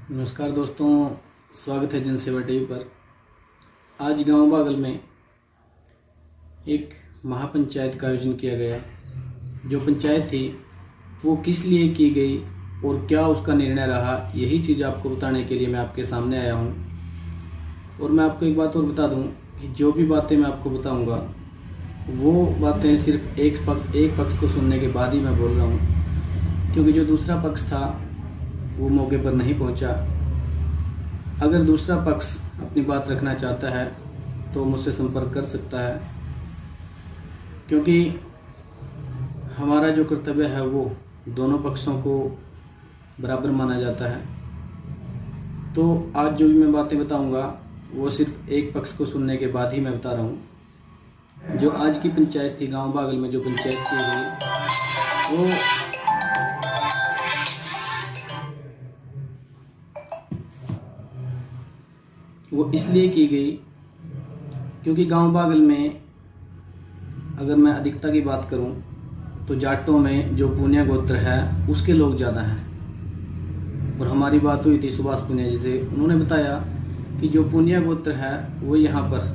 नमस्कार दोस्तों, स्वागत है जनसेवा टीवी पर। आज गांव बागल में एक महापंचायत का आयोजन किया गया। जो पंचायत थी वो किस लिए की गई और क्या उसका निर्णय रहा, यही चीज़ आपको बताने के लिए मैं आपके सामने आया हूं। और मैं आपको एक बात और बता दूं कि जो भी बातें मैं आपको बताऊंगा वो बातें सिर्फ एक पक्ष को सुनने के बाद ही मैं बोल रहा हूं, क्योंकि जो दूसरा पक्ष था वो मौके पर नहीं पहुंचा। अगर दूसरा पक्ष अपनी बात रखना चाहता है तो मुझसे संपर्क कर सकता है, क्योंकि हमारा जो कर्तव्य है वो दोनों पक्षों को बराबर माना जाता है। तो आज जो भी मैं बातें बताऊंगा वो सिर्फ एक पक्ष को सुनने के बाद ही मैं बता रहा हूँ। जो आज की पंचायत थी गांव बागल में, जो पंचायत की गई वो इसलिए की गई क्योंकि गांव बागल में अगर मैं अधिकता की बात करूं तो जाटों में जो पुनिया गोत्र है उसके लोग ज़्यादा हैं। और हमारी बात हुई थी सुभाष पुनिया जी से, उन्होंने बताया कि जो पुनिया गोत्र है वो यहाँ पर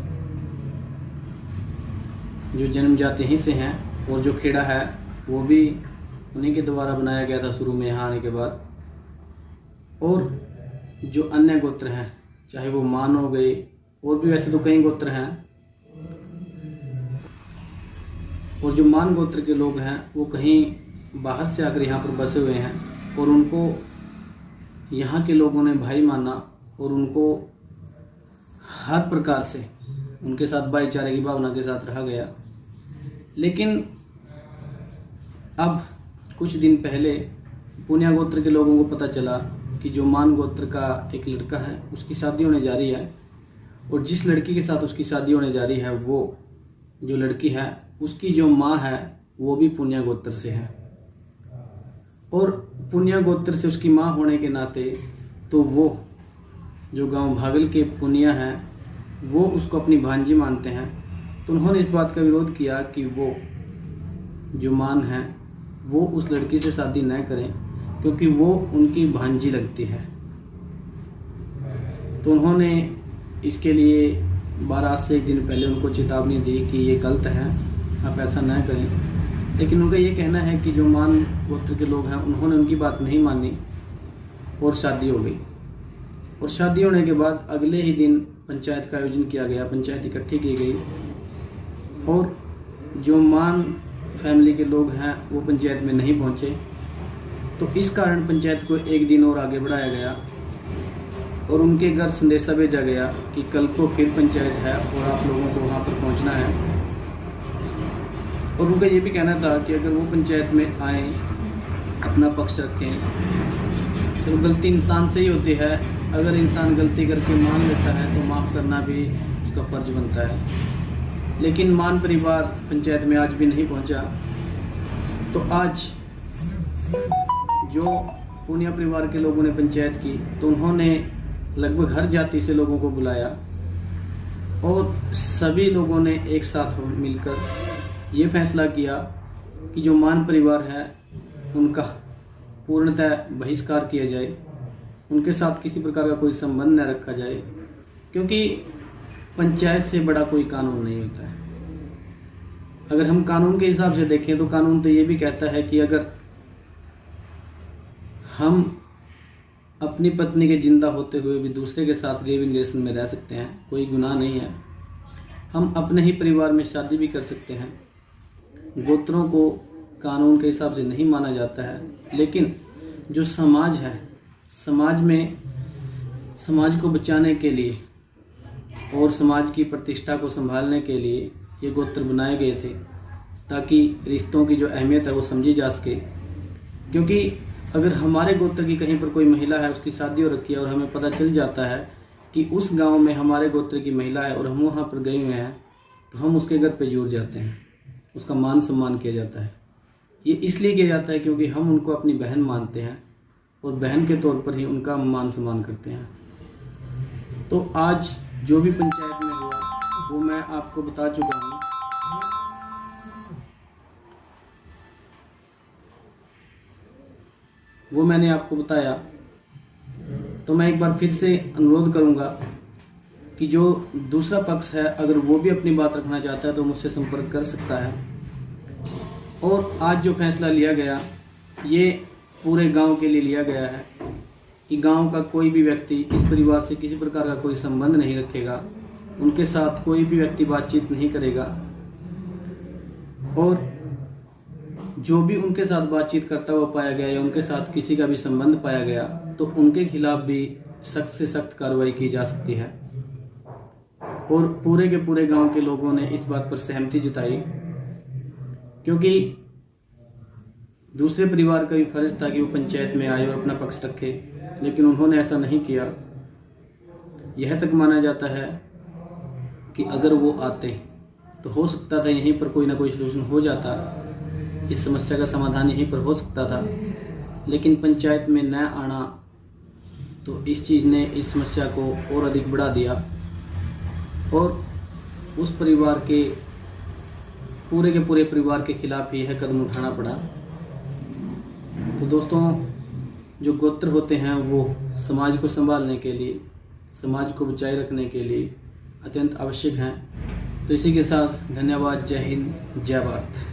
जो जन्म जाते ही से हैं, और जो खेड़ा है वो भी उन्हीं के द्वारा बनाया गया था शुरू में यहाँ आने के बाद। और जो अन्य गोत्र हैं, चाहे वो मान हो गए, और भी वैसे तो कई गोत्र हैं, और जो मान गोत्र के लोग हैं वो कहीं बाहर से आकर यहाँ पर बसे हुए हैं, और उनको यहाँ के लोगों ने भाई माना और उनको हर प्रकार से उनके साथ भाईचारे की भावना के साथ रहा गया। लेकिन अब कुछ दिन पहले पुनिया गोत्र के लोगों को पता चला कि जो मान गोत्र का एक लड़का है उसकी शादी होने जा रही है, और जिस लड़की के साथ उसकी शादी होने जा रही है वो जो लड़की है उसकी जो माँ है वो भी पुनिया गोत्र से है। और पुनिया गोत्र से उसकी माँ होने के नाते तो वो जो गांव भागल के पुनिया हैं वो उसको अपनी भांजी मानते हैं। तो उन्होंने इस बात का विरोध किया कि वो जो मान है वो उस लड़की से शादी न करें, क्योंकि वो उनकी भांजी लगती है। तो उन्होंने इसके लिए 12 से एक दिन पहले उनको चेतावनी दी कि ये गलत है, आप ऐसा न करें। लेकिन उनका ये कहना है कि जो मान गोत्र के लोग हैं उन्होंने उनकी बात नहीं मानी और शादी हो गई। और शादी होने के बाद अगले ही दिन पंचायत का आयोजन किया गया, पंचायत इकट्ठी की गई, और जो मान फैमिली के लोग हैं वो पंचायत में नहीं पहुँचे। तो इस कारण पंचायत को एक दिन और आगे बढ़ाया गया, और उनके घर संदेशा भेजा गया कि कल को फिर पंचायत है और आप लोगों को वहाँ पर पहुँचना है। और उनका ये भी कहना था कि अगर वो पंचायत में आए, अपना पक्ष रखें, तो गलती इंसान से ही होती है। अगर इंसान गलती करके मान लेता है तो माफ़ करना भी उसका फर्ज बनता है। लेकिन मान परिवार पंचायत में आज भी नहीं पहुँचा। तो आज जो पुनिया परिवार के लोगों ने पंचायत की तो उन्होंने लगभग हर जाति से लोगों को बुलाया, और सभी लोगों ने एक साथ मिलकर ये फैसला किया कि जो मान परिवार है उनका पूर्णतः बहिष्कार किया जाए, उनके साथ किसी प्रकार का कोई संबंध न रखा जाए, क्योंकि पंचायत से बड़ा कोई कानून नहीं होता है। अगर हम कानून के हिसाब से देखें तो कानून तो ये भी कहता है कि अगर हम अपनी पत्नी के जिंदा होते हुए भी दूसरे के साथ लिव इन रिलेशन में रह सकते हैं, कोई गुनाह नहीं है। हम अपने ही परिवार में शादी भी कर सकते हैं। गोत्रों को कानून के हिसाब से नहीं माना जाता है, लेकिन जो समाज है, समाज में समाज को बचाने के लिए और समाज की प्रतिष्ठा को संभालने के लिए ये गोत्र बनाए गए थे, ताकि रिश्तों की जो अहमियत है वो समझी जा सके। क्योंकि अगर हमारे गोत्र की कहीं पर कोई महिला है, उसकी शादी हो रखी है, और हमें पता चल जाता है कि उस गांव में हमारे गोत्र की महिला है और हम वहाँ पर गए हुए हैं, तो हम उसके घर पे जुड़ जाते हैं, उसका मान सम्मान किया जाता है। ये इसलिए किया जाता है क्योंकि हम उनको अपनी बहन मानते हैं और बहन के तौर पर ही उनका मान सम्मान करते हैं। तो आज जो भी पंचायत में हुआ वो मैं आपको बता चुका हूँ। वो मैंने आपको बताया। तो मैं एक बार फिर से अनुरोध करूंगा कि जो दूसरा पक्ष है अगर वो भी अपनी बात रखना चाहता है तो मुझसे संपर्क कर सकता है। और आज जो फैसला लिया गया ये पूरे गांव के लिए लिया गया है कि गांव का कोई भी व्यक्ति इस परिवार से किसी प्रकार का कोई संबंध नहीं रखेगा, उनके साथ कोई भी व्यक्ति बातचीत नहीं करेगा, और जो भी उनके साथ बातचीत करता हुआ पाया गया या उनके साथ किसी का भी संबंध पाया गया तो उनके खिलाफ भी सख्त से सख्त कार्रवाई की जा सकती है। और पूरे के पूरे गांव के लोगों ने इस बात पर सहमति जताई, क्योंकि दूसरे परिवार का भी फर्ज था कि वो पंचायत में आए और अपना पक्ष रखे, लेकिन उन्होंने ऐसा नहीं किया। यह तक माना जाता है कि अगर वो आते तो हो सकता था यहीं पर कोई ना कोई सलूशन हो जाता, इस समस्या का समाधान यहीं पर हो सकता था, लेकिन पंचायत में न आना तो इस चीज़ ने इस समस्या को और अधिक बढ़ा दिया और उस परिवार के पूरे परिवार के खिलाफ ही यह कदम उठाना पड़ा। तो दोस्तों, जो गोत्र होते हैं वो समाज को संभालने के लिए, समाज को बचाए रखने के लिए अत्यंत आवश्यक हैं। तो इसी के साथ धन्यवाद। जय हिंद, जय भारत।